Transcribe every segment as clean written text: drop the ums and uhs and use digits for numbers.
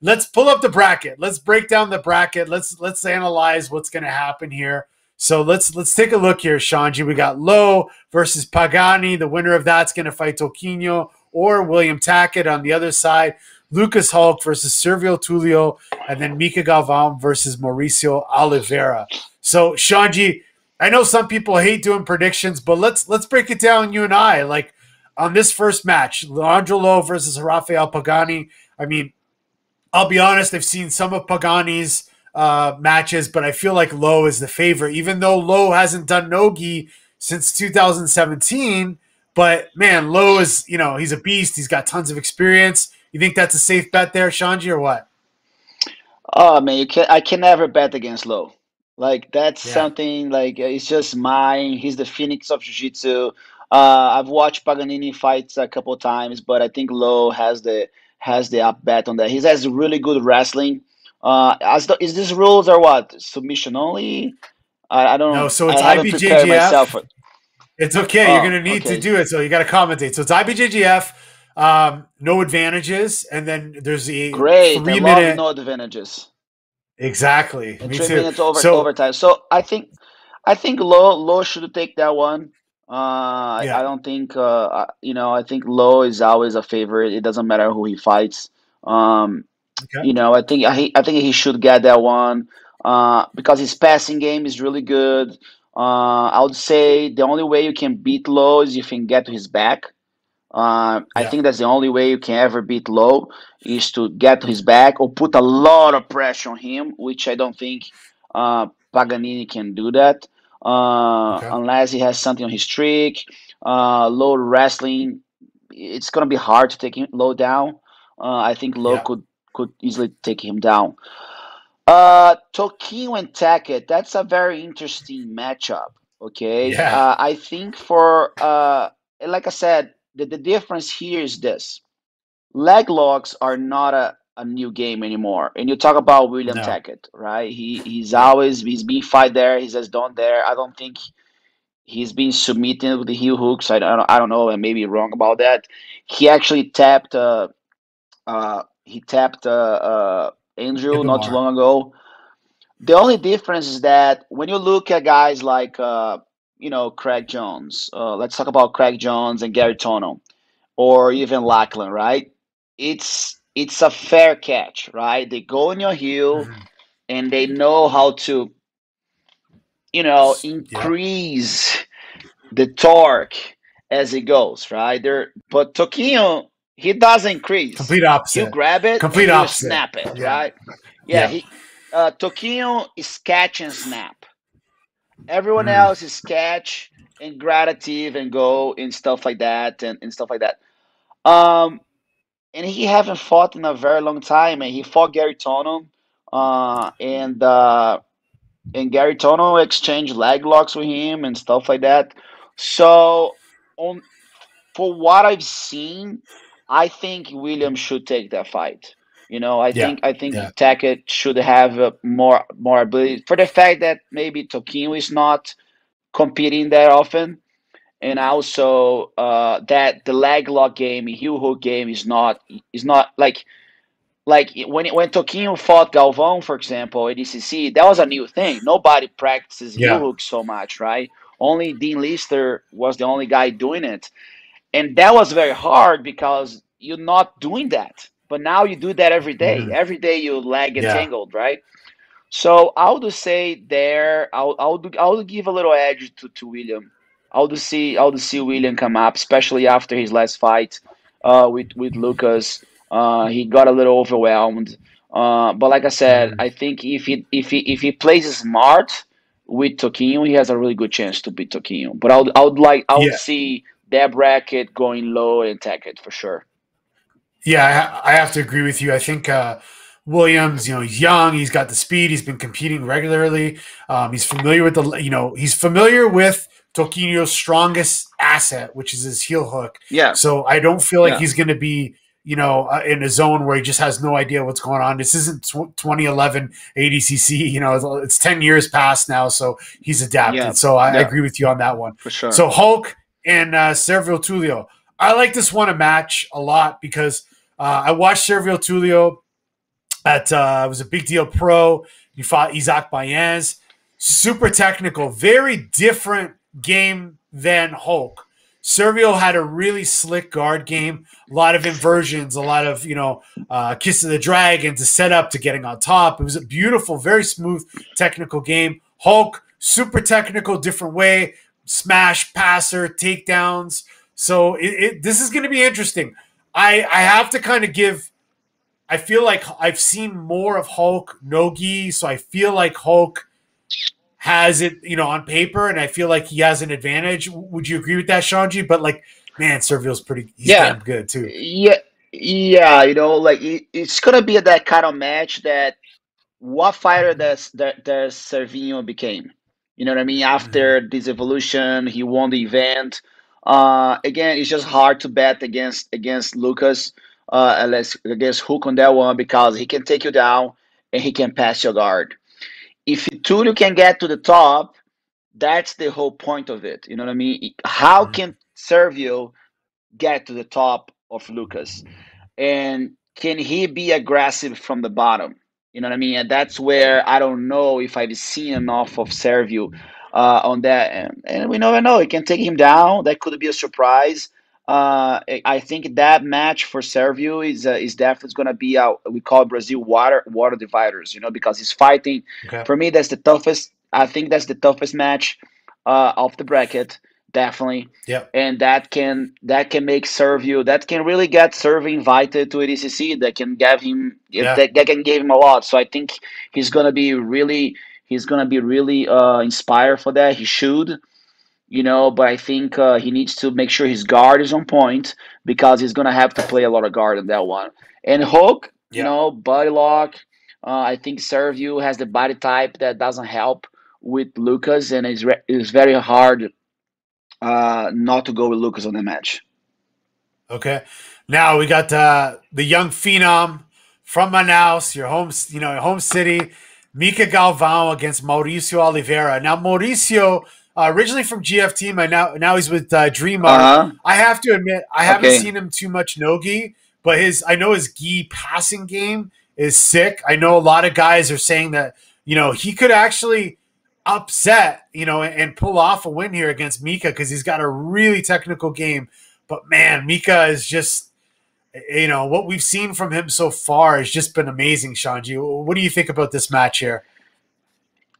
let's pull up the bracket. Let's break down the bracket. Let's analyze what's going to happen here. So let's take a look here, Xande. We got Lowe versus Pagani. The winner of that's going to fight Toquinho or William Tackett on the other side. Lucas Hulk versus Servio Tulio, and then Mika Galvão versus Mauricio Oliveira. So, Xande, I know some people hate doing predictions, but let's break it down, you and I. Like, on this first match, Leandro Lowe versus Rafael Pagani. I mean, I'll be honest, I've seen some of Pagani's matches, but I feel like Lowe is the favorite, even though Lowe hasn't done Nogi since 2017. But, man, Lowe is, he's a beast. He's got tons of experience. You think that's a safe bet there, Xande, or what? Oh man, I can never bet against Lowe. Like that's something like it's just mine. He's the phoenix of jiu-jitsu. I've watched Paganini fights a couple of times, but I think Lowe has the up bet on that. He has really good wrestling. Is these rules are what submission only? I don't. No, so it's I haven't prepared myself. IBJJF. It's okay. You're going to need to do it, so you got to commentate. So it's IBJJF. No advantages, and then there's a great 3-minute no advantages. Exactly. And Me 3 too. minutes overtime. So I think Lowe should take that one. I don't think I think Lowe is always a favorite. It doesn't matter who he fights. Okay. I think he should get that one because his passing game is really good. I would say the only way you can beat Lowe is if you can get to his back. I think that's the only way you can ever beat Lowe is to get to his back or put a lot of pressure on him, which I don't think Paganini can do that unless he has something on his streak. Low wrestling, it's gonna be hard to take Lowe down. I think Lowe could easily take him down. Toquinho and Tackett, that's a very interesting matchup. Okay, I think for like I said. The difference here is this. Leg locks are not a new game anymore. And you talk about William Tackett, right? He's been fight there. He says don't there. I don't think he's been submitting with the heel hooks. I don't know. I may be wrong about that. He actually tapped Andrew not too long ago. The only difference is that when you look at guys like Craig Jones. Let's talk about Craig Jones and Gary Tono, or even Lachlan, right? It's a fair catch, right? They go on your heel, and they know how to, increase the torque as it goes, right? But Toquinho, he doesn't increase. Complete opposite. You grab it, complete and opposite. You snap it, right? Toquinho is catch and snap. Everyone else is catch and gradative and go and stuff like that and stuff like that. And he haven't fought in a very long time, and he fought Gary Tono, and Gary Tono exchanged leg locks with him and stuff like that. So for what I've seen, I think William should take that fight. I think Tackett should have more ability for the fact that maybe Toquinho is not competing that often, and also that the leg lock game, heel hook game is not like when Toquinho fought Galvão, for example, at ECC, that was a new thing. Nobody practices heel hook so much, right? Only Dean Lister was the only guy doing it, and that was very hard because you're not doing that. But now you do that every day. Every day you leg entangled, right? So I would say there, I would give a little edge to William. I would see William come up, especially after his last fight with Lucas. He got a little overwhelmed. But like I said, I think if he plays smart with Toquinho, he has a really good chance to beat Toquinho. But I would see that bracket going Low and Tackett for sure. Yeah, I have to agree with you. I think Williams, he's young. He's got the speed. He's been competing regularly. He's familiar with he's familiar with Toquinho's strongest asset, which is his heel hook. Yeah. So I don't feel like he's going to be, in a zone where he just has no idea what's going on. This isn't 2011 ADCC. It's 10 years past now, so he's adapted. Yeah. So I agree with you on that one. For sure. So Hulk and Servio Tulio. I like this one a match a lot because I watched Servio Tulio It was a big deal pro. He fought Isaac Baez. Super technical, very different game than Hulk. Servio had a really slick guard game, a lot of inversions, a lot of kiss of the dragon to set up to getting on top. It was a beautiful, very smooth, technical game. Hulk, super technical, different way, smash, passer, takedowns. So this is going to be interesting. I have to kind of give. I feel like I've seen more of Hulk Nogi, so I feel like Hulk has it, on paper, and I feel like he has an advantage. Would you agree with that, Shanji? But like, man, Servio's he's Yeah, damn good too. yeah, yeah. Like it's gonna be that kind of match that what fighter does Cervinho became? You know what I mean? Mm-hmm. After this evolution, he won the event. Again, it's just hard to bet against Lucas, unless against Hook on that one because he can take you down and he can pass your guard. If Tulio can get to the top, that's the whole point of it. You know what I mean? How Mm-hmm. can Servio get to the top of Lucas? And can he be aggressive from the bottom? You know what I mean? And that's where I don't know if I've seen enough of Serviu on that. And we never know. It can take him down. That could be a surprise. I think that match for Serviu is definitely going to be we call Brazil water dividers. Because he's fighting. Okay. For me, that's the toughest. I think that's the toughest match of the bracket, definitely, Yep. and that can make Serviu, that can really get Serviu invited to ADCC. That can give him Yeah. that can give him a lot. So I think he's gonna be really inspired for that. He should, but I think he needs to make sure his guard is on point because he's gonna have to play a lot of guard on that one. And Hook, Yeah. body lock. I think Serviu has the body type that doesn't help with Lucas, and it's very hard not to go with Lucas on the match. Okay. Now we got the young phenom from Manaus, your home, your home city, Mika Galvão against Mauricio Oliveira. Now Mauricio, originally from GF Team, now he's with Dream Art. Uh huh. I have to admit, I haven't Okay. seen him too much no gi, but I know his gi passing game is sick. I know a lot of guys are saying that he could actually upset and pull off a win here against Mika because he's got a really technical game. But man, Mika is just, what we've seen from him so far has just been amazing, Shanji. What do you think about this match here?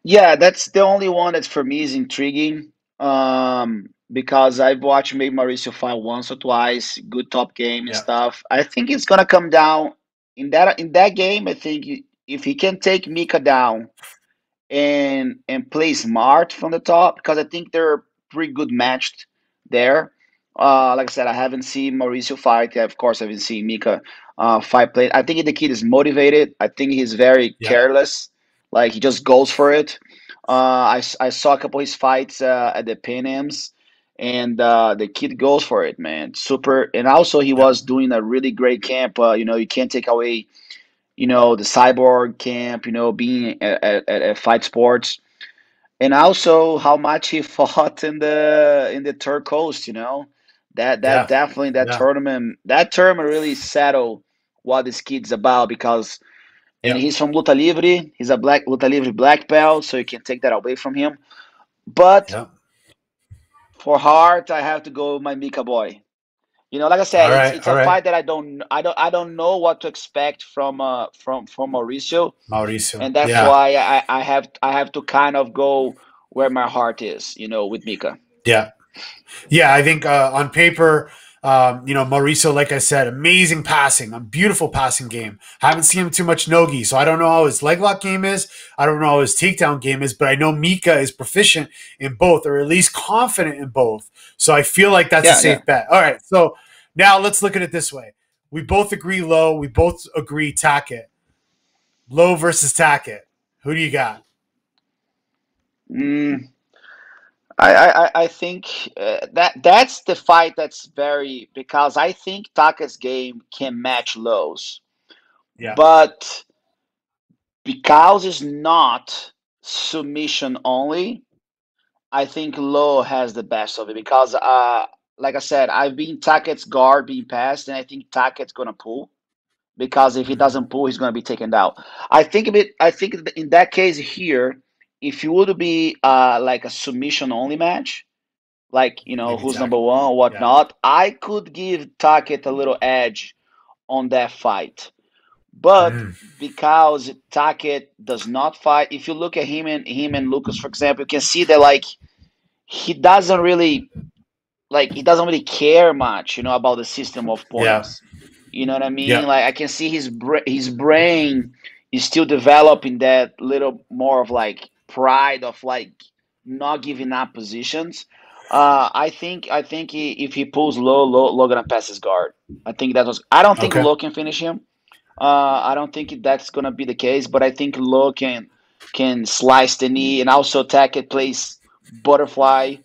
Yeah, that's the only one that for me is intriguing. Because I've watched maybe Mauricio fight once or twice, good top game and Yeah. stuff. I think it's gonna come down in that game. I think if he can take Mika down and play smart from the top, because I think they're pretty good matched there. Like I said, I haven't seen Mauricio fight. Yeah, of course, I haven't seen Mika fight play. I think the kid is motivated. I think he's very Yeah. careless. Like he just goes for it. I saw a couple of his fights at the Pan Ams, and the kid goes for it, man. Super. And also, he Yeah. was doing a really great camp. You can't take away the cyborg camp, being at Fight Sports, and also how much he fought in the third coast. That Yeah. definitely Yeah. that tournament really settled what this kid's about because, and Yeah. he's from Luta Livre. He's a black Luta Livre black belt, so you can take that away from him. But Yeah. for heart, I have to go with my Mika boy. Like I said, All it's right. it's All a right. fight that I don't know what to expect from Mauricio, Mauricio. and that's Yeah. why I have to kind of go where my heart is, with Mika. Yeah. Yeah, I think on paper, Mauricio, like I said, amazing passing, a beautiful passing game. Haven't seen him too much nogi, so I don't know how his leg lock game is. I don't know how his takedown game is, but I know Mika is proficient in both, or at least confident in both. So I feel like that's a Yeah, yeah. safe bet. All right, so now let's look at it this way. We both agree low. We both agree Tackett. Low versus Tackett. Who do you got? Mm, I think that's the fight that's very, because I think Taka's game can match Low's, Yeah, but because it's not submission only, I think Low has the best of it because, like I said, I've been Taka's guard being passed, and I think Taka's gonna pull. because if he doesn't pull, he's going to be taken down. I think in that case here, if it would be like a submission only match, like Maybe who's Tackett. number one or Yeah. whatnot, I could give Tackett a little edge on that fight. But Mm. because Tackett does not fight, if you look at him and Lucas, for example, you can see that like he doesn't really he doesn't really care much, about the system of Yeah. points. You know what I mean? Yeah. Like I can see his brain is still developing that little more of like pride of like not giving up positions. I think if he pulls low gonna pass his guard. I think that was. I don't think Okay. low can finish him. I don't think that's gonna be the case, but I think low can slice the knee and also attack it, place butterfly,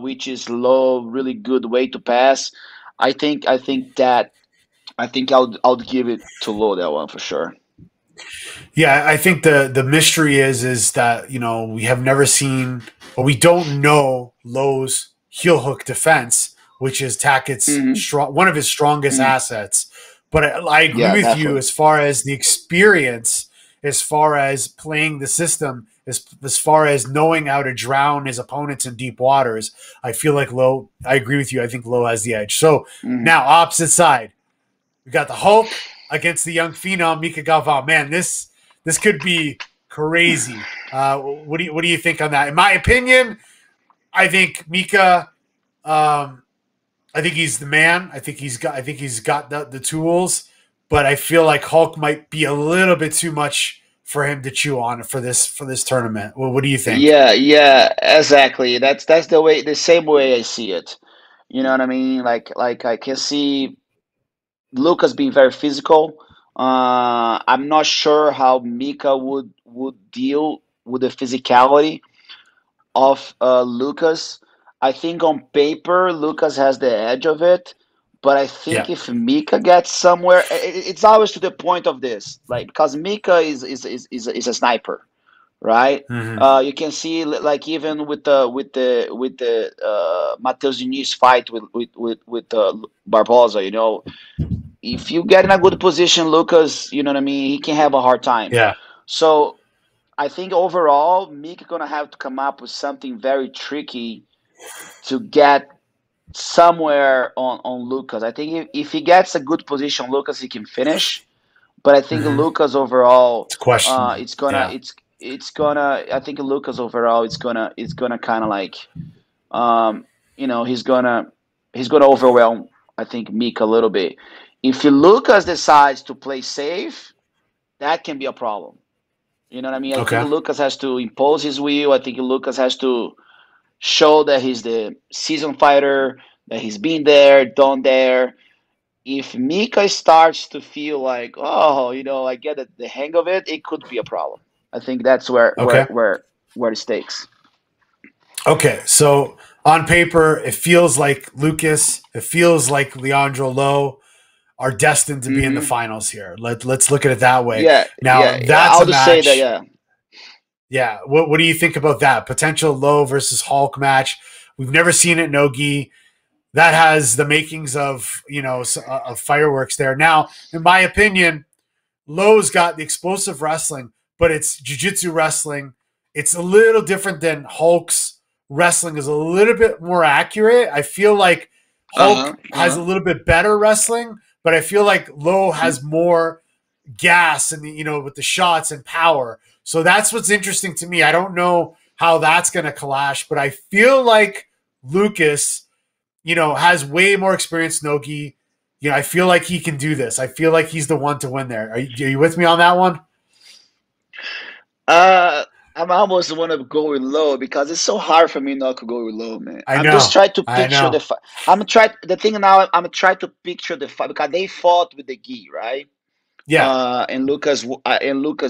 which is low, really good way to pass. I think I'll give it to low that one for sure. Yeah, I think the mystery is that we have never seen, or we don't know Lowe's heel hook defense, which is Tackett's Hmm. one of his strongest Hmm. assets. But I agree Yeah, with you definitely. as far as the experience, as far as playing the system, as far as knowing how to drown his opponents in deep waters. I feel like Lowe. I agree with you. I think Lowe has the edge. So Hmm. now opposite side. We got the Hulk against the young phenom Mika Galvan. Man, this could be crazy. What do you think on that? In my opinion, I think Mika. Um, I think he's the man. I think he's got the tools, but I feel like Hulk might be a little bit too much for him to chew on for this tournament. Well, what do you think? Yeah, yeah, exactly. That's the same way I see it. You know what I mean? Like I can see Lucas being very physical. I'm not sure how Mika would deal with the physicality of Lucas. I think on paper Lucas has the edge of it, but I think Yeah. if Mika gets somewhere, it's always to the point of this, like because Mika is a sniper, right? Mm-hmm. You can see like even with the Matheus Diniz fight with Barbosa, if you get in a good position, Lucas, you know what I mean, he can have a hard time. Yeah. So I think overall, Mika gonna have to come up with something very tricky to get somewhere on Lucas. I think if he gets a good position, Lucas he can finish. But I think Mm-hmm. Lucas overall, It's a question. it's gonna Yeah. it's gonna. I think Lucas overall, it's gonna kind of like, um, he's gonna overwhelm. I think Mika a little bit. If Lucas decides to play safe, that can be a problem. You know what I mean? I think Okay. Lucas has to impose his will. I think Lucas has to show that he's the seasoned fighter, that he's been there, done there. If Mika starts to feel like, oh, I get the hang of it, it could be a problem. I think that's where where Okay. where where the stakes. Okay, so on paper, it feels like Lucas, it feels like Leandro Lowe are destined to be in the Hmm. finals here. Let's look at it that way. Yeah, Now, yeah, yeah. that's I'll a just say that. match. Yeah. Yeah, what do you think about that potential Lowe versus Hulk match? We've never seen it, Nogi. That has the makings of of fireworks there. Now, in my opinion, Lowe's got the explosive wrestling, but it's jiu-jitsu wrestling. It's a little different than Hulk's wrestling is a little bit more accurate. I feel like Uh huh. Hulk Uh has huh. a little bit better wrestling, but I feel like Lowe has more gas and with the shots and power. So that's what's interesting to me. I don't know how that's going to clash, but I feel like Lucas, has way more experience. Nogi, I feel like he can do this. I feel like he's the one to win there. Are you with me on that one? Uh, I'm almost want to go with low because it's so hard for me not to go with low, man. I I'm just know. trying to I picture the know. fight. I'm try the thing now. I'm trying to picture the fight because they fought with the gi, right? Yeah. And Lucas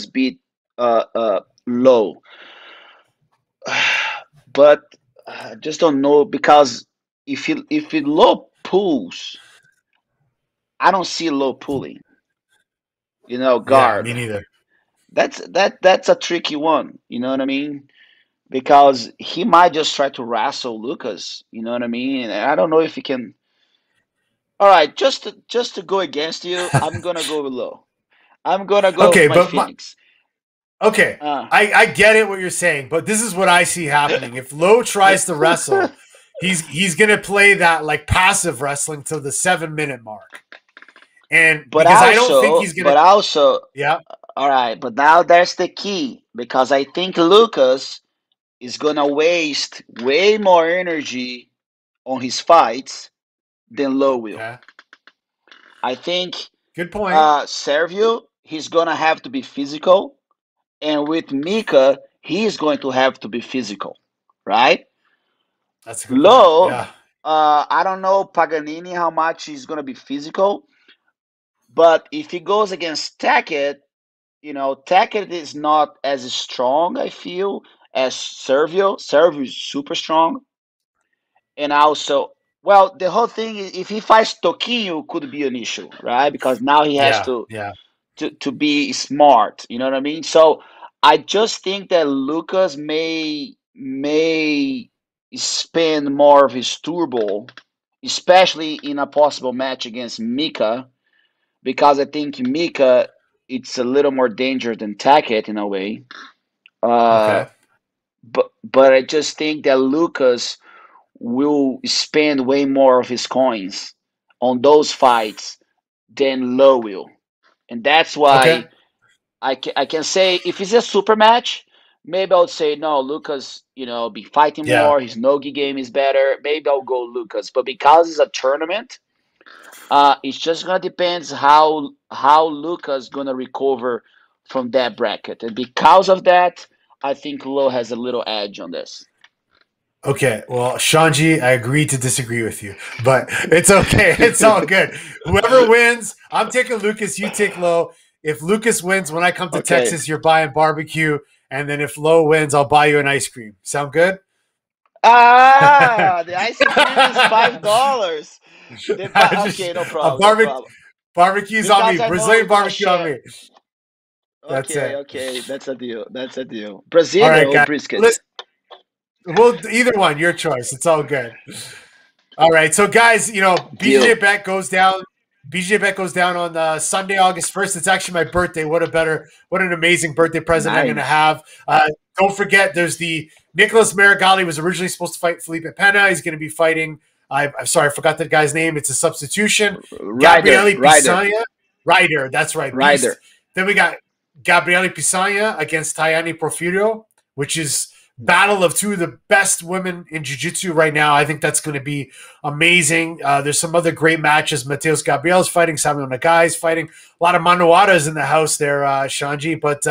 beat low, but I just don't know because if he low pulls, I don't see low pulling. Yeah. Me Guard. neither. That's a tricky one. You know what I mean? Because he might just try to wrestle Lucas. You know what I mean? And I don't know if he can. All right, just to go against you, I'm gonna go with low. I'm gonna go with Okay, my but Phoenix. okay, Uh, I get it what you're saying, but this is what I see happening. If Lowe tries to wrestle, he's gonna play that like passive wrestling till the 7 minute mark, and but because I don't think also, he's gonna. but also, Yeah. all right. But now there's the key because I think Lucas is gonna waste way more energy on his fights than Low will. Okay. I think Good point. Servio, he's gonna have to be physical, and with Mika, he's going to have to be physical, right? That's a good point. Low, Yeah. I don't know Paganini how much he's gonna be physical, but if he goes against Tackett, Tackett is not as strong, I feel, as Servio. Servio is super strong. And also, well, the whole thing is if he fights Toquinho could be an issue, right? Because now he has Yeah. to Yeah. to be smart. You know what I mean? So I just think that Lucas may spend more of his turbo, especially in a possible match against Mika, because I think Mika it's a little more dangerous than Tackett in a way. Uh, Okay. but I just think that Lucas will spend way more of his coins on those fights than Low will, and that's Okay. why I can say if it's a super match, maybe I would say no, Lucas, be fighting Yeah. more. His nogi game is better. Maybe I'll go Lucas, but because it's a tournament, it's just gonna depends how Lucas gonna recover from that bracket, and because of that, I think Low has a little edge on this. Okay, well, Shanji, I agree to disagree with you, but it's okay. It's all good. Whoever wins, I'm taking Lucas. You take Low. If Lucas wins, when I come to Okay. Texas, you're buying barbecue, and then if Low wins, I'll buy you an ice cream. Sound good? The ice cream is $5. Okay, no A problem, no problem. barbecue's on me. Because I know we're Brazilian gonna barbecue on share. me. That's Okay, it. okay, that's a deal. That's a deal. All Brazilian right, or guys. brisket? Listen, well, either one, your choice. It's all good. All right, so guys, BJJ Deal. Bet goes down. BJJ Bet goes down on Sunday, August 1st. It's actually my birthday. What an amazing birthday present I'm going to Nice. have. Don't forget, there's the Nicholas Marigali was originally supposed to fight Felipe Pena. He's going to be fighting. I'm sorry, I forgot that guy's name. It's a substitution. Ryder, Gabriele Ryder, Pisagna. Ryder, that's right, Beast. Ryder. Then we got Gabriele Pisagna against Tayani Porfirio, which is battle of two of the best women in jiu-jitsu right now. I think that's going to be amazing. There's some other great matches. Mateus Gabriel's fighting. Samuel Nagai's fighting. A lot of Manuatas in the house there, Shanji. But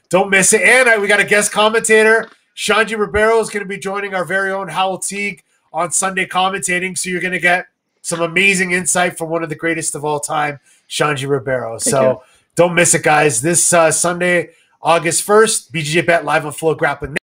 don't miss it. And we got a guest commentator. Xande Ribeiro is going to be joining our very own Howell Teague on Sunday commentating. So you're going to get some amazing insight from one of the greatest of all time, Xande Ribeiro. Thank you. So don't miss it, guys. This Sunday, August 1st, BJJ Bet live on FloGrappling.